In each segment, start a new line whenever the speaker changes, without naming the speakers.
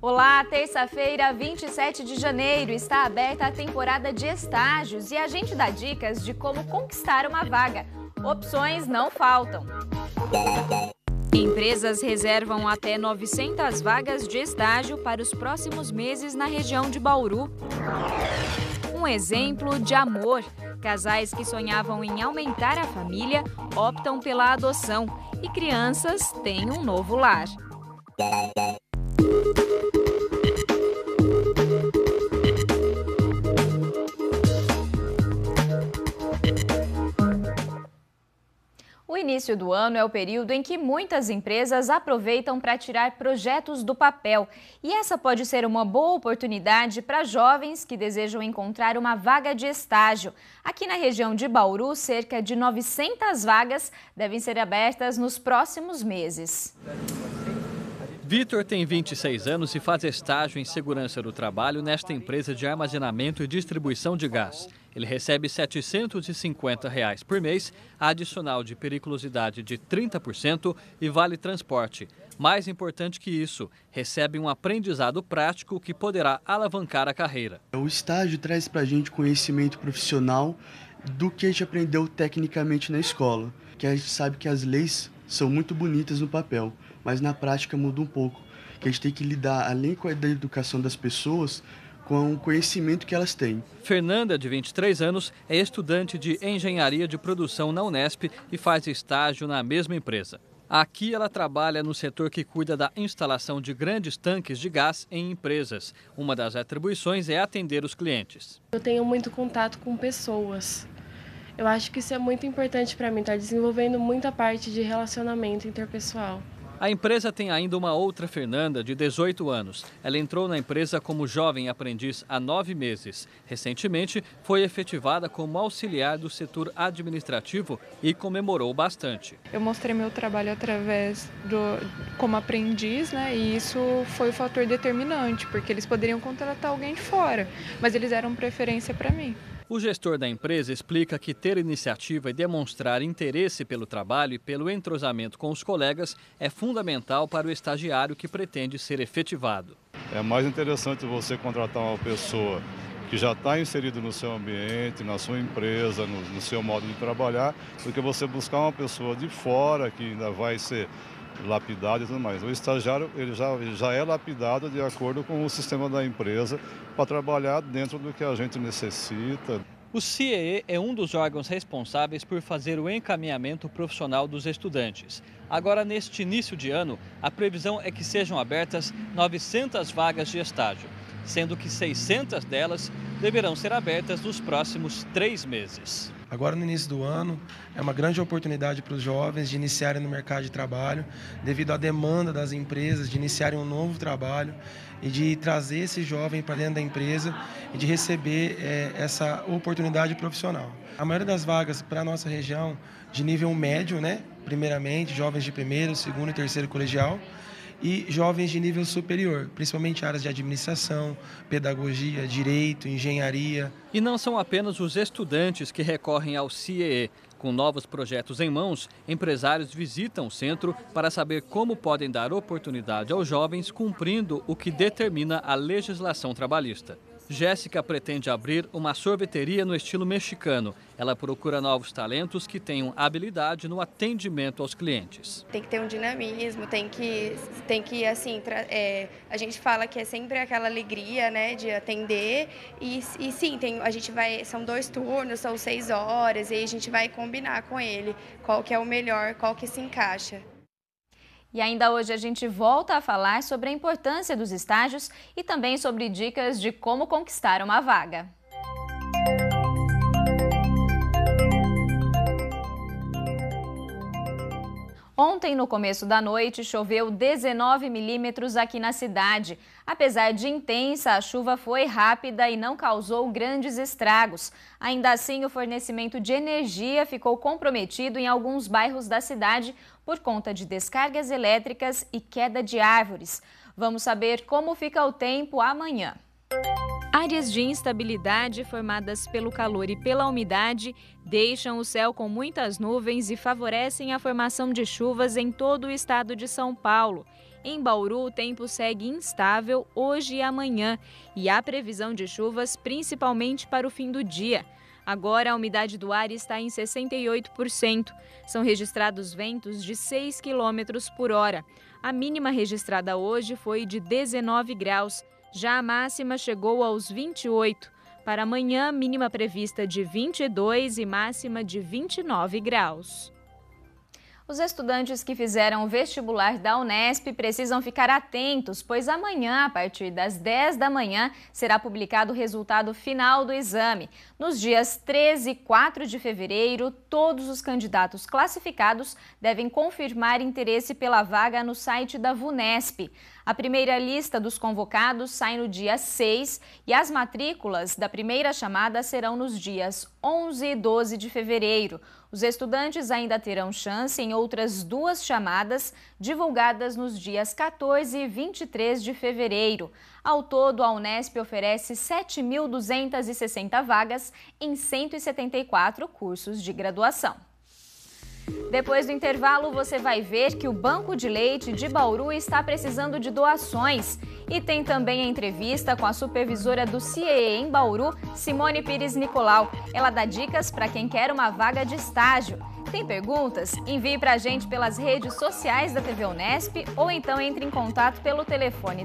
Olá, terça-feira, 27 de janeiro, está aberta a temporada de estágios e a gente dá dicas de como conquistar uma vaga. Opções não faltam. Empresas reservam até 900 vagas de estágio para os próximos meses na região de Bauru. Um exemplo de amor. Casais que sonhavam em aumentar a família optam pela adoção e crianças têm um novo lar. O início do ano é o período em que muitas empresas aproveitam para tirar projetos do papel. E essa pode ser uma boa oportunidade para jovens que desejam encontrar uma vaga de estágio. Aqui na região de Bauru, cerca de 900 vagas devem ser abertas nos próximos meses.
Vitor tem 26 anos e faz estágio em segurança do trabalho nesta empresa de armazenamento e distribuição de gás. Ele recebe R$ 750 por mês, adicional de periculosidade de 30% e vale transporte. Mais importante que isso, recebe um aprendizado prático que poderá alavancar a carreira.
O estágio traz para a gente conhecimento profissional do que a gente aprendeu tecnicamente na escola, que a gente sabe que as leis são muito bonitas no papel, mas na prática muda um pouco, que a gente tem que lidar, além da educação das pessoas, com o conhecimento que elas têm.
Fernanda, de 23 anos, é estudante de engenharia de produção na Unesp e faz estágio na mesma empresa. Aqui ela trabalha no setor que cuida da instalação de grandes tanques de gás em empresas. Uma das atribuições é atender os clientes.
Eu tenho muito contato com pessoas. Eu acho que isso é muito importante para mim, estar desenvolvendo muita parte de relacionamento interpessoal.
A empresa tem ainda uma outra Fernanda, de 18 anos. Ela entrou na empresa como jovem aprendiz há 9 meses. Recentemente, foi efetivada como auxiliar do setor administrativo e comemorou bastante.
Eu mostrei meu trabalho através como aprendiz, né? E isso foi o fator determinante, porque eles poderiam contratar alguém de fora, mas eles deram preferência para mim.
O gestor da empresa explica que ter iniciativa e demonstrar interesse pelo trabalho e pelo entrosamento com os colegas é fundamental para o estagiário que pretende ser efetivado.
É mais interessante você contratar uma pessoa que já está inserida no seu ambiente, na sua empresa, no seu modo de trabalhar, do que você buscar uma pessoa de fora que ainda vai ser lapidado e tudo mais. O estagiário ele já é lapidado de acordo com o sistema da empresa para trabalhar dentro do que a gente necessita.
O CIEE é um dos órgãos responsáveis por fazer o encaminhamento profissional dos estudantes. Agora, neste início de ano, a previsão é que sejam abertas 900 vagas de estágio, sendo que 600 delas deverão ser abertas nos próximos 3 meses.
Agora, no início do ano, é uma grande oportunidade para os jovens de iniciarem no mercado de trabalho, devido à demanda das empresas de iniciarem um novo trabalho e de trazer esse jovem para dentro da empresa e de receber essa oportunidade profissional. A maioria das vagas para a nossa região, de nível médio, né? Primeiramente, jovens de primeiro, segundo e terceiro colegial, e jovens de nível superior, principalmente áreas de administração, pedagogia, direito, engenharia.
E não são apenas os estudantes que recorrem ao CIEE. Com novos projetos em mãos, empresários visitam o centro para saber como podem dar oportunidade aos jovens cumprindo o que determina a legislação trabalhista. Jéssica pretende abrir uma sorveteria no estilo mexicano. Ela procura novos talentos que tenham habilidade no atendimento aos clientes.
Tem que ter um dinamismo, tem que assim, a gente fala que é sempre aquela alegria, né, de atender e sim, são 2 turnos, são 6 horas e aí a gente vai combinar com ele qual que é o melhor, qual que se encaixa.
E ainda hoje a gente volta a falar sobre a importância dos estágios e também sobre dicas de como conquistar uma vaga. Ontem, no começo da noite, choveu 19 milímetros aqui na cidade. Apesar de intensa, a chuva foi rápida e não causou grandes estragos. Ainda assim, o fornecimento de energia ficou comprometido em alguns bairros da cidade por conta de descargas elétricas e queda de árvores. Vamos saber como fica o tempo amanhã. Áreas de instabilidade formadas pelo calor e pela umidade deixam o céu com muitas nuvens e favorecem a formação de chuvas em todo o estado de São Paulo. Em Bauru, o tempo segue instável hoje e amanhã e há previsão de chuvas principalmente para o fim do dia. Agora, a umidade do ar está em 68%. São registrados ventos de 6 km por hora. A mínima registrada hoje foi de 19 graus. Já a máxima chegou aos 28. Para amanhã, mínima prevista de 22 e máxima de 29 graus. Os estudantes que fizeram o vestibular da Unesp precisam ficar atentos, pois amanhã, a partir das 10 da manhã, será publicado o resultado final do exame. Nos dias 13 e 4 de fevereiro, todos os candidatos classificados devem confirmar interesse pela vaga no site da VUNESP. A primeira lista dos convocados sai no dia 6 e as matrículas da primeira chamada serão nos dias 11 e 12 de fevereiro. Os estudantes ainda terão chance em outras 2 chamadas, divulgadas nos dias 14 e 23 de fevereiro. Ao todo, a Unesp oferece 7.260 vagas em 174 cursos de graduação. Depois do intervalo, você vai ver que o Banco de Leite de Bauru está precisando de doações. E tem também a entrevista com a supervisora do CIEE em Bauru, Simone Pires Nicolau. Ela dá dicas para quem quer uma vaga de estágio. Tem perguntas? Envie para a gente pelas redes sociais da TV Unesp ou então entre em contato pelo telefone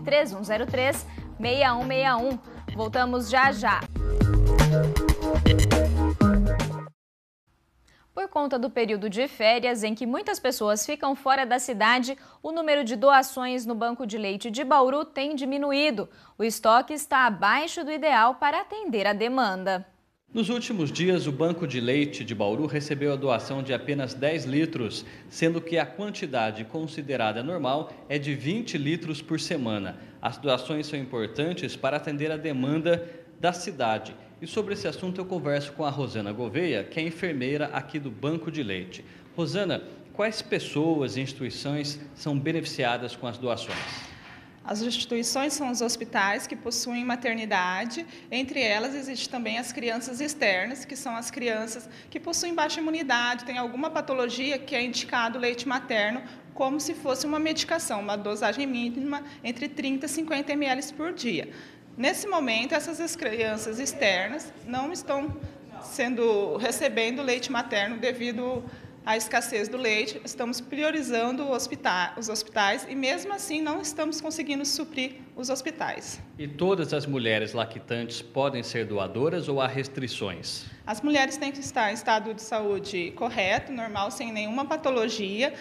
3103-6161. Voltamos já já. Por conta do período de férias, em que muitas pessoas ficam fora da cidade, o número de doações no Banco de Leite de Bauru tem diminuído. O estoque está abaixo do ideal para atender a demanda.
Nos últimos dias, o Banco de Leite de Bauru recebeu a doação de apenas 10 litros, sendo que a quantidade considerada normal é de 20 litros por semana. As doações são importantes para atender a demanda da cidade. E sobre esse assunto eu converso com a Rosana Gouveia, que é enfermeira aqui do Banco de Leite. Rosana, quais pessoas e instituições são beneficiadas com as doações?
As instituições são os hospitais que possuem maternidade, entre elas existem também as crianças externas, que são as crianças que possuem baixa imunidade, têm alguma patologia que é indicado leite materno, como se fosse uma medicação, uma dosagem mínima entre 30 e 50 ml por dia. Nesse momento, essas crianças externas não estão recebendo leite materno devido à escassez do leite. Estamos priorizando os hospitais e, mesmo assim, não estamos conseguindo suprir os hospitais.
E todas as mulheres lactantes podem ser doadoras ou há restrições? As
mulheres têm que estar em estado de saúde correto, normal, sem nenhuma patologia.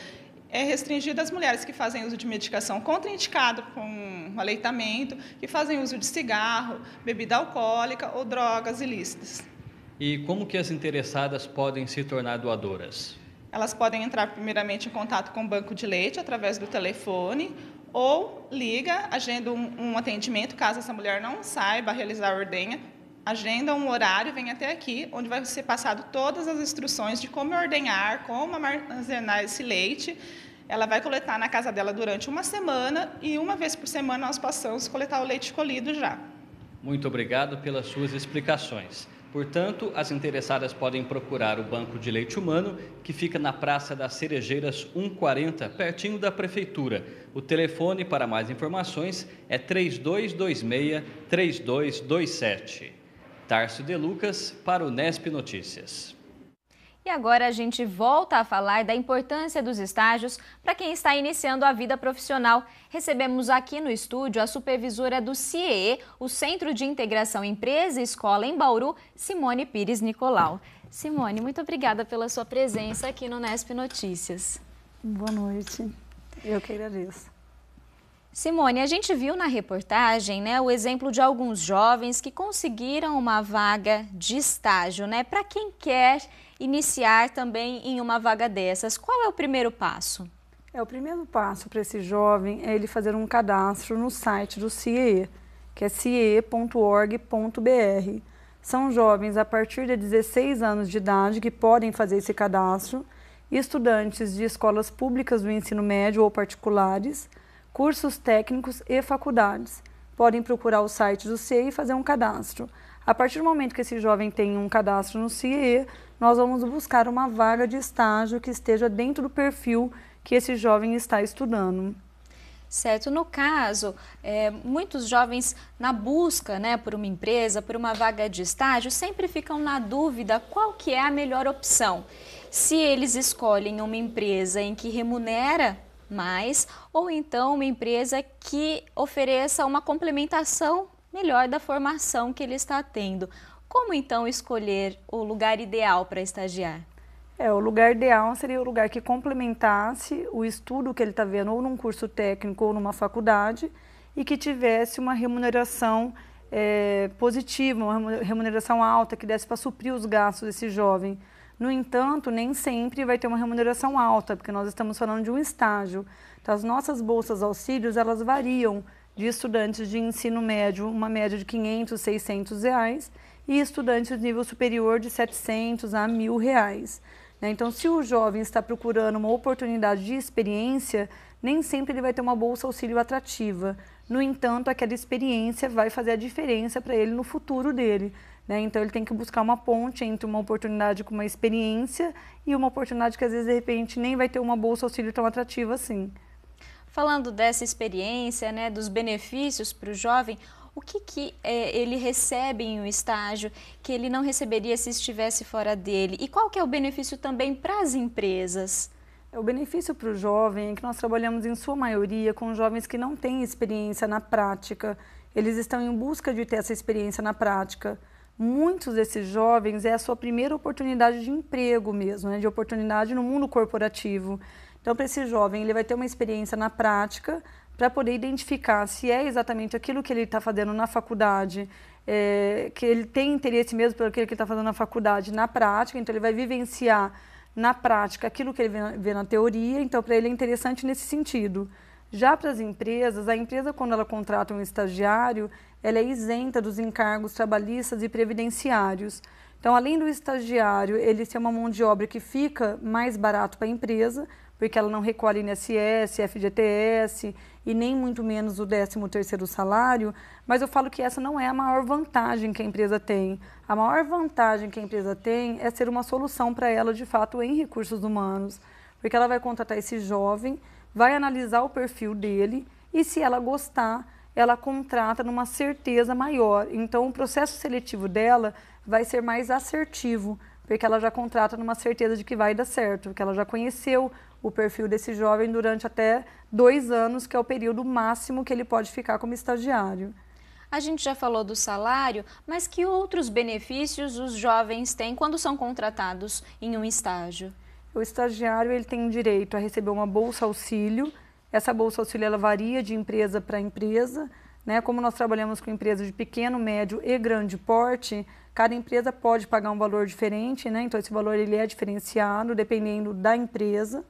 É restringido às mulheres que fazem uso de medicação contraindicada com aleitamento, que fazem uso de cigarro, bebida alcoólica ou drogas ilícitas.
E como que as interessadas podem se tornar doadoras?
Elas podem entrar primeiramente em contato com o Banco de Leite através do telefone ou liga, agenda um atendimento, caso essa mulher não saiba realizar a ordenha, agenda um horário, vem até aqui, onde vai ser passado todas as instruções de como ordenhar, como armazenar esse leite. Ela vai coletar na casa dela durante uma semana e uma vez por semana nós passamos a coletar o leite colhido já.
Muito obrigado pelas suas explicações. Portanto, as interessadas podem procurar o Banco de Leite Humano, que fica na Praça das Cerejeiras 140, pertinho da Prefeitura. O telefone para mais informações é 3226-3227. Tárcio de Lucas para o Unesp Notícias.
E agora a gente volta a falar da importância dos estágios para quem está iniciando a vida profissional. Recebemos aqui no estúdio a supervisora do CIEE, o Centro de Integração Empresa e Escola em Bauru, Simone Pires Nicolau. Simone, muito obrigada pela sua presença aqui no Unesp Notícias.
Boa noite, eu que agradeço.
Simone, a gente viu na reportagem, o exemplo de alguns jovens que conseguiram uma vaga de estágio, Para quem quer iniciar também em uma vaga dessas, qual é o primeiro passo?
O primeiro passo para esse jovem é ele fazer um cadastro no site do CIEE, que é ciee.org.br. São jovens a partir de 16 anos de idade que podem fazer esse cadastro, estudantes de escolas públicas do ensino médio ou particulares, cursos técnicos e faculdades. Podem procurar o site do CIEE e fazer um cadastro. A partir do momento que esse jovem tem um cadastro no CIEE, nós vamos buscar uma vaga de estágio que esteja dentro do perfil que esse jovem está estudando.
Certo. No caso, muitos jovens na busca, né, por uma empresa, por uma vaga de estágio, sempre ficam na dúvida qual que é a melhor opção. Se eles escolhem uma empresa em que remunera mais ou então uma empresa que ofereça uma complementação melhor da formação que ele está tendo. Como então escolher o lugar ideal para estagiar?
O lugar ideal seria o lugar que complementasse o estudo que ele está vendo ou num curso técnico ou numa faculdade e que tivesse uma remuneração positiva, uma remuneração alta, que desse para suprir os gastos desse jovem. No entanto, nem sempre vai ter uma remuneração alta, porque nós estamos falando de um estágio. Então, as nossas bolsas auxílios, elas variam de estudantes de ensino médio, uma média de R$500, R$600, e estudantes de nível superior de R$700 a R$1.000. Então, se o jovem está procurando uma oportunidade de experiência, nem sempre ele vai ter uma bolsa auxílio atrativa. No entanto, aquela experiência vai fazer a diferença para ele no futuro dele. Então, ele tem que buscar uma ponte entre uma oportunidade com uma experiência e uma oportunidade que, às vezes, de repente, nem vai ter uma bolsa auxílio tão atrativa assim.
Falando dessa experiência, né, dos benefícios para o jovem, o que ele recebe em um estágio que ele não receberia se estivesse fora dele? E qual que é o benefício também para as empresas?
O benefício para o jovem é que nós trabalhamos em sua maioria com jovens que não têm experiência na prática. Eles estão em busca de ter essa experiência na prática. Muitos desses jovens é a sua primeira oportunidade de emprego mesmo, de oportunidade no mundo corporativo. Então, para esse jovem, ele vai ter uma experiência na prática para poder identificar se é exatamente aquilo que ele está fazendo na faculdade, que ele tem interesse mesmo pelo que ele está fazendo na faculdade, na prática. Então, ele vai vivenciar na prática aquilo que ele vê na teoria. Então, para ele é interessante nesse sentido. Já para as empresas, a empresa, quando ela contrata um estagiário, ela é isenta dos encargos trabalhistas e previdenciários. Então, além do estagiário, ele ser uma mão de obra que fica mais barato para a empresa, porque ela não recolhe INSS, FGTS e nem muito menos o 13º salário, mas eu falo que essa não é a maior vantagem que a empresa tem. A maior vantagem que a empresa tem é ser uma solução para ela, de fato, em recursos humanos, porque ela vai contratar esse jovem, vai analisar o perfil dele e, se ela gostar, ela contrata numa certeza maior. Então, o processo seletivo dela vai ser mais assertivo, porque ela já contrata numa certeza de que vai dar certo, porque ela já conheceu o perfil desse jovem durante até 2 anos, que é o período máximo que ele pode ficar como estagiário.
A gente já falou do salário, mas que outros benefícios os jovens têm quando são contratados em um estágio?
O estagiário ele tem direito a receber uma bolsa auxílio. Essa bolsa auxílio ela varia de empresa para empresa. Como nós trabalhamos com empresas de pequeno, médio e grande porte, cada empresa pode pagar um valor diferente, então esse valor ele é diferenciado dependendo da empresa.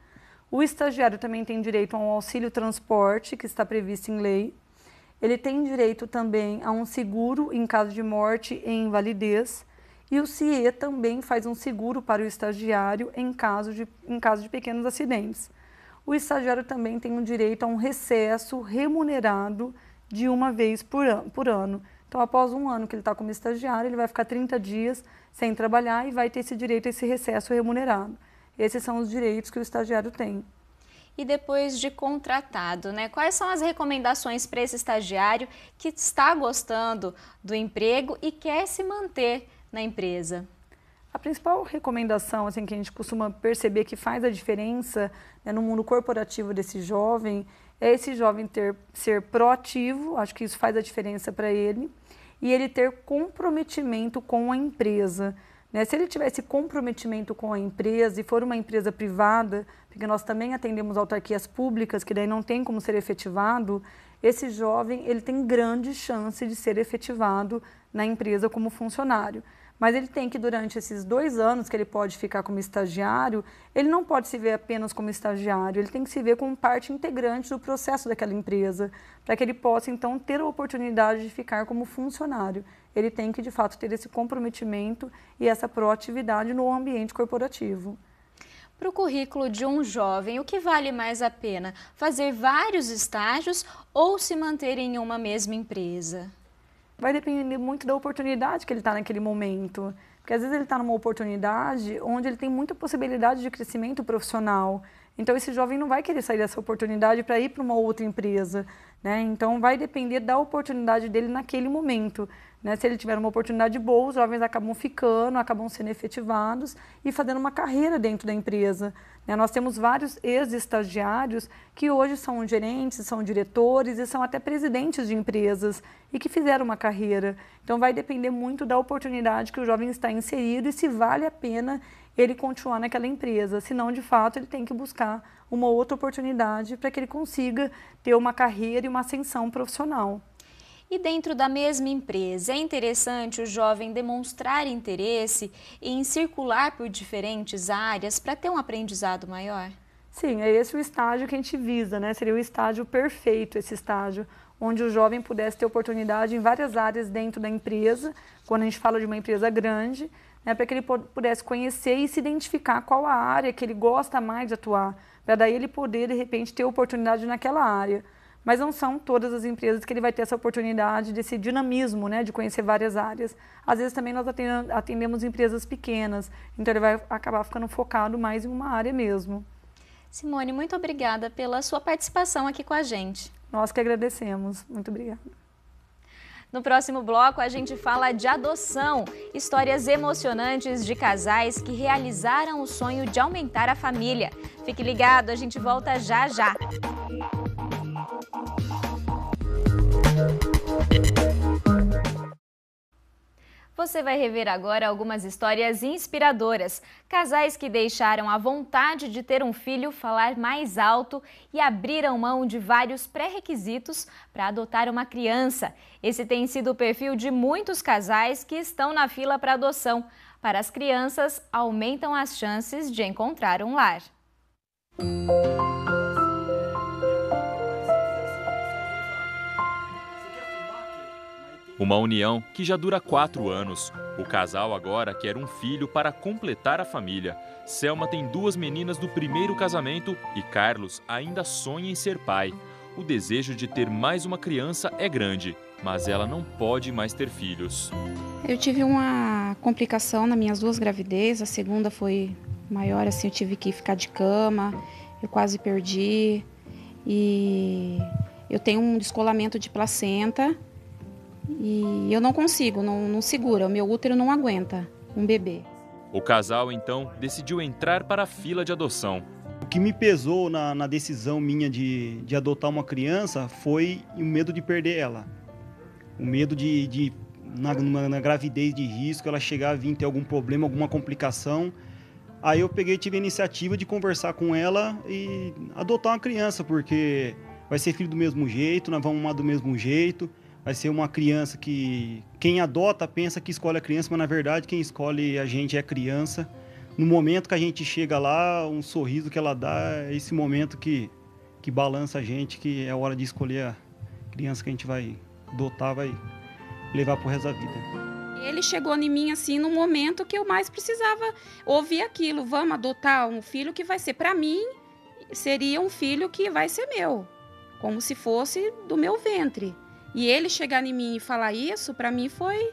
O estagiário também tem direito a um auxílio transporte, que está previsto em lei. Ele tem direito também a um seguro em caso de morte e invalidez. E o CIE também faz um seguro para o estagiário em caso de pequenos acidentes. O estagiário também tem o direito a um recesso remunerado de uma vez por ano. Então, após 1 ano que ele está como estagiário, ele vai ficar 30 dias sem trabalhar e vai ter esse direito a esse recesso remunerado. Esses são os direitos que o estagiário tem.
E depois de contratado, quais são as recomendações para esse estagiário que está gostando do emprego e quer se manter na empresa?
A principal recomendação que a gente costuma perceber que faz a diferença no mundo corporativo desse jovem é esse jovem ser proativo, acho que isso faz a diferença para ele, e ele ter comprometimento com a empresa. Se ele tiver esse comprometimento com a empresa e for uma empresa privada, porque nós também atendemos autarquias públicas, que daí não tem como ser efetivado, esse jovem ele tem grande chance de ser efetivado na empresa como funcionário. Mas ele tem que, durante esses 2 anos que ele pode ficar como estagiário, ele não pode se ver apenas como estagiário, ele tem que se ver como parte integrante do processo daquela empresa, para que ele possa, então, ter a oportunidade de ficar como funcionário. Ele tem que, de fato, ter esse comprometimento e essa proatividade no ambiente corporativo.
Para o currículo de um jovem, o que vale mais a pena? Fazer vários estágios ou se manter em uma mesma empresa?
Vai depender muito da oportunidade que ele está naquele momento. Porque às vezes ele está numa oportunidade onde ele tem muita possibilidade de crescimento profissional. Então, esse jovem não vai querer sair dessa oportunidade para ir para uma outra empresa, né? Então, vai depender da oportunidade dele naquele momento, né? Se ele tiver uma oportunidade boa, os jovens acabam ficando, acabam sendo efetivados e fazendo uma carreira dentro da empresa, né? Nós temos vários ex-estagiários que hoje são gerentes, são diretores e são até presidentes de empresas e que fizeram uma carreira. Então, vai depender muito da oportunidade que o jovem está inserido e se vale a pena ele continuar naquela empresa. Senão, de fato, ele tem que buscar uma outra oportunidade para que ele consiga ter uma carreira e uma ascensão profissional.
E dentro da mesma empresa, é interessante o jovem demonstrar interesse em circular por diferentes áreas para ter um aprendizado maior?
Sim, é esse o estágio que a gente visa, né? Seria o estágio perfeito, esse estágio, onde o jovem pudesse ter oportunidade em várias áreas dentro da empresa, quando a gente fala de uma empresa grande, né, para que ele pudesse conhecer e se identificar qual a área que ele gosta mais de atuar, para daí ele poder, de repente, ter oportunidade naquela área. Mas não são todas as empresas que ele vai ter essa oportunidade desse dinamismo, né, de conhecer várias áreas. Às vezes também nós atendemos empresas pequenas, então ele vai acabar ficando focado mais em uma área mesmo.
Simone, muito obrigada pela sua participação aqui com a gente.
Nós que agradecemos. Muito obrigada.
No próximo bloco, a gente fala de adoção, histórias emocionantes de casais que realizaram o sonho de aumentar a família. Fique ligado, a gente volta já já. Você vai rever agora algumas histórias inspiradoras. Casais que deixaram a vontade de ter um filho falar mais alto e abriram mão de vários pré-requisitos para adotar uma criança. Esse tem sido o perfil de muitos casais que estão na fila para adoção. Para as crianças, aumentam as chances de encontrar um lar.
Uma união que já dura 4 anos. O casal agora quer um filho para completar a família. Selma tem 2 meninas do primeiro casamento e Carlos ainda sonha em ser pai. O desejo de ter mais uma criança é grande, mas ela não pode mais ter filhos.
Eu tive uma complicação nas minhas 2 gravidez. A segunda foi maior, assim, eu tive que ficar de cama, eu quase perdi. E eu tenho um descolamento de placenta. E eu não consigo, não segura, o meu útero não aguenta um bebê.
O casal, então, decidiu entrar para a fila de adoção.
O que me pesou na decisão minha de adotar uma criança foi o medo de perder ela. O medo na gravidez de risco, ela chegar a vir ter algum problema, alguma complicação. Aí eu tive a iniciativa de conversar com ela e adotar uma criança, porque vai ser filho do mesmo jeito, nós vamos amar do mesmo jeito. Vai ser uma criança que quem adota pensa que escolhe a criança, mas na verdade quem escolhe a gente é a criança. No momento que a gente chega lá, um sorriso que ela dá, é esse momento que balança a gente, que é a hora de escolher a criança que a gente vai adotar, vai levar pro resto da vida.
Ele chegou em mim assim no momento que eu mais precisava ouvir aquilo. Vamos adotar um filho que vai ser para mim, seria um filho que vai ser meu, como se fosse do meu ventre. E ele chegar em mim e falar isso, para mim foi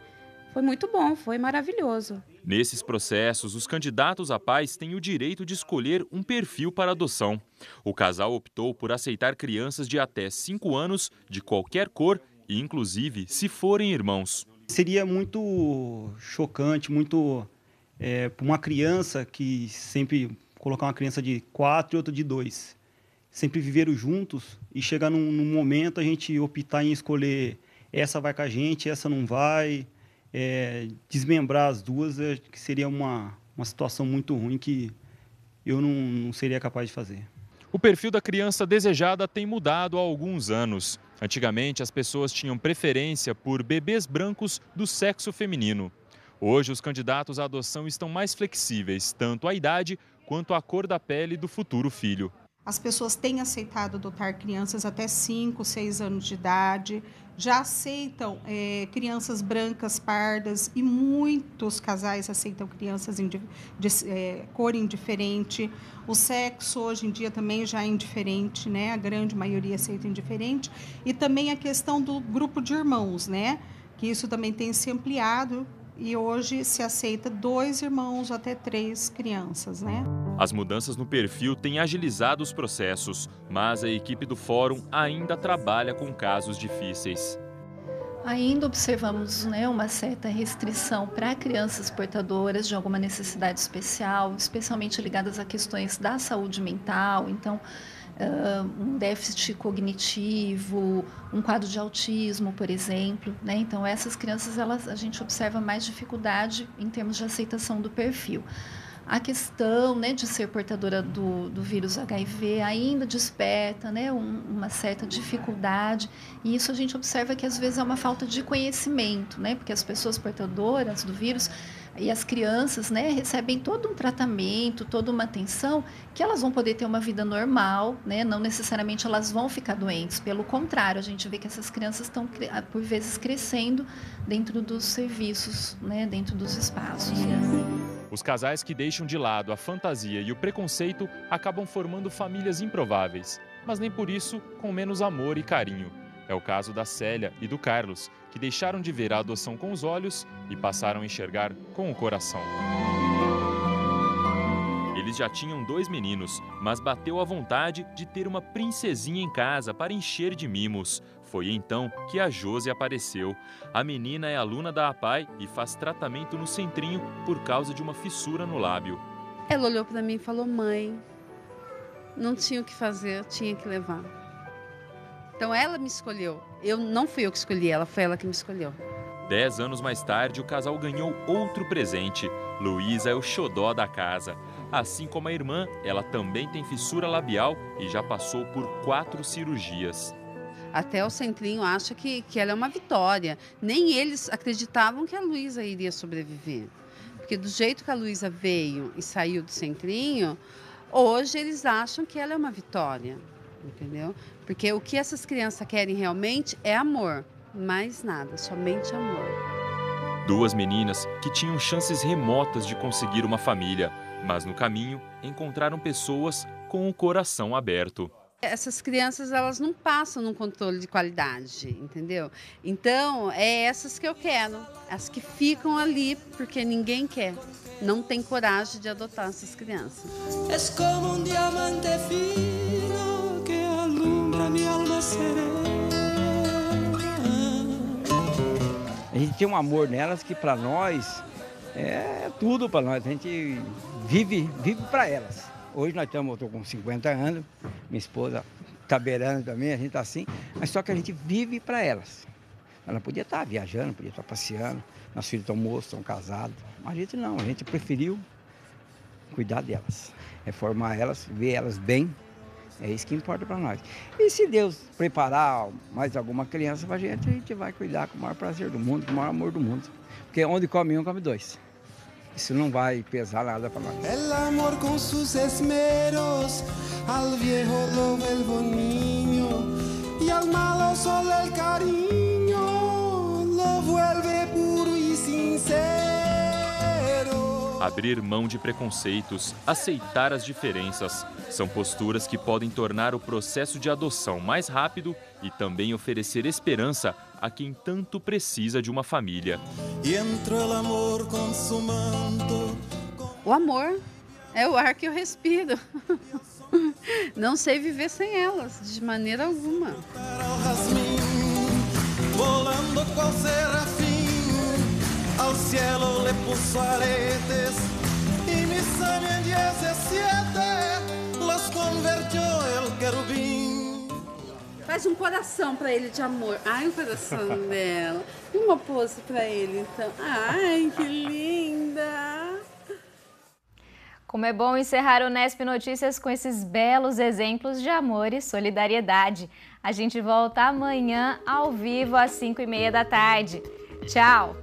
muito bom, foi maravilhoso.
Nesses processos, os candidatos a pais têm o direito de escolher um perfil para adoção. O casal optou por aceitar crianças de até 5 anos, de qualquer cor, e inclusive se forem irmãos.
Seria muito chocante, para uma criança que sempre colocar uma criança de 4 e outra de 2. Sempre viveram juntos e chegar num momento a gente optar em escolher essa vai com a gente, essa não vai, desmembrar as duas, que seria uma situação muito ruim que eu não seria capaz de fazer.
O perfil da criança desejada tem mudado há alguns anos. Antigamente, as pessoas tinham preferência por bebês brancos do sexo feminino. Hoje, os candidatos à adoção estão mais flexíveis, tanto à idade quanto à cor da pele do futuro filho.
As pessoas têm aceitado adotar crianças até 5, 6 anos de idade, já aceitam crianças brancas, pardas, e muitos casais aceitam crianças de cor indiferente. O sexo hoje em dia também já é indiferente, né? A grande maioria aceita indiferente. E também a questão do grupo de irmãos, né? Que isso também tem se ampliado e hoje se aceita 2 irmãos até 3 crianças, né?
As mudanças no perfil têm agilizado os processos, mas a equipe do Fórum ainda trabalha com casos difíceis.
Ainda observamos, né, uma certa restrição para crianças portadoras de alguma necessidade especial, especialmente ligadas a questões da saúde mental. Então, um déficit cognitivo, um quadro de autismo, por exemplo, né? Então, essas crianças, a gente observa mais dificuldade em termos de aceitação do perfil. A questão, né, de ser portadora do vírus HIV ainda desperta, né, uma certa dificuldade, e isso a gente observa que às vezes é uma falta de conhecimento, né, porque as pessoas portadoras do vírus e as crianças, né, recebem todo um tratamento, toda uma atenção, que elas vão poder ter uma vida normal, né, não necessariamente elas vão ficar doentes, pelo contrário, a gente vê que essas crianças estão, por vezes, crescendo dentro dos serviços, né, dentro dos espaços.
Os casais que deixam de lado a fantasia e o preconceito acabam formando famílias improváveis, mas nem por isso com menos amor e carinho. É o caso da Célia e do Carlos, que deixaram de ver a adoção com os olhos e passaram a enxergar com o coração. Eles já tinham 2 meninos, mas bateu a vontade de ter uma princesinha em casa para encher de mimos. Foi então que a Josi apareceu. A menina é aluna da APAE e faz tratamento no centrinho por causa de uma fissura no lábio.
Ela olhou para mim e falou: mãe, não tinha o que fazer, eu tinha que levar. Então ela me escolheu. Não fui eu que escolhi ela, foi ela que me escolheu.
10 anos mais tarde, o casal ganhou outro presente. Luísa é o xodó da casa. Assim como a irmã, ela também tem fissura labial e já passou por 4 cirurgias.
Até o centrinho acha que ela é uma vitória. Nem eles acreditavam que a Luísa iria sobreviver. Porque do jeito que a Luísa veio e saiu do centrinho, hoje eles acham que ela é uma vitória. Entendeu? Porque o que essas crianças querem realmente é amor. Mais nada, somente amor.
2 meninas que tinham chances remotas de conseguir uma família, mas no caminho encontraram pessoas com o coração aberto.
Essas crianças, elas não passam num controle de qualidade, entendeu? Então, é essas que eu quero, as que ficam ali porque ninguém quer, não tem coragem de adotar essas crianças.
Es como un diamante fino que alumbra mi alma serena.
A gente tem um amor nelas que para nós é tudo para nós, a gente vive para elas. Hoje eu estou com 50 anos, minha esposa está beirando também, a gente está assim, mas só que a gente vive para elas. Ela podia estar viajando, podia estar passeando, nossos filhos estão moços, estão casados, mas a gente não, a gente preferiu cuidar delas, formar elas, ver elas bem, é isso que importa para nós. E se Deus preparar mais alguma criança para a gente vai cuidar com o maior prazer do mundo, com o maior amor do mundo, porque onde come um, come 2. Isso não vai pesar nada para nós.
El amor con sus esmeros, al viejo lo vuelve niño, y al malo solo el cariño, lo vuelve puro y sincero.
Abrir mão de preconceitos, aceitar as diferenças, são posturas que podem tornar o processo de adoção mais rápido e também oferecer esperança a quem tanto precisa de uma família.
O amor é o ar que eu respiro. Não sei viver sem elas, de maneira alguma.
Volando cual serafín, al cielo le puso aretes, y mis años en 17 los convirtió el querubín.
Faz um coração pra ele de amor. Ai, o coração dela. E uma pose pra ele, então. Ai, que linda!
Como é bom encerrar o Nesp Notícias com esses belos exemplos de amor e solidariedade. A gente volta amanhã ao vivo às 5h30 da tarde. Tchau!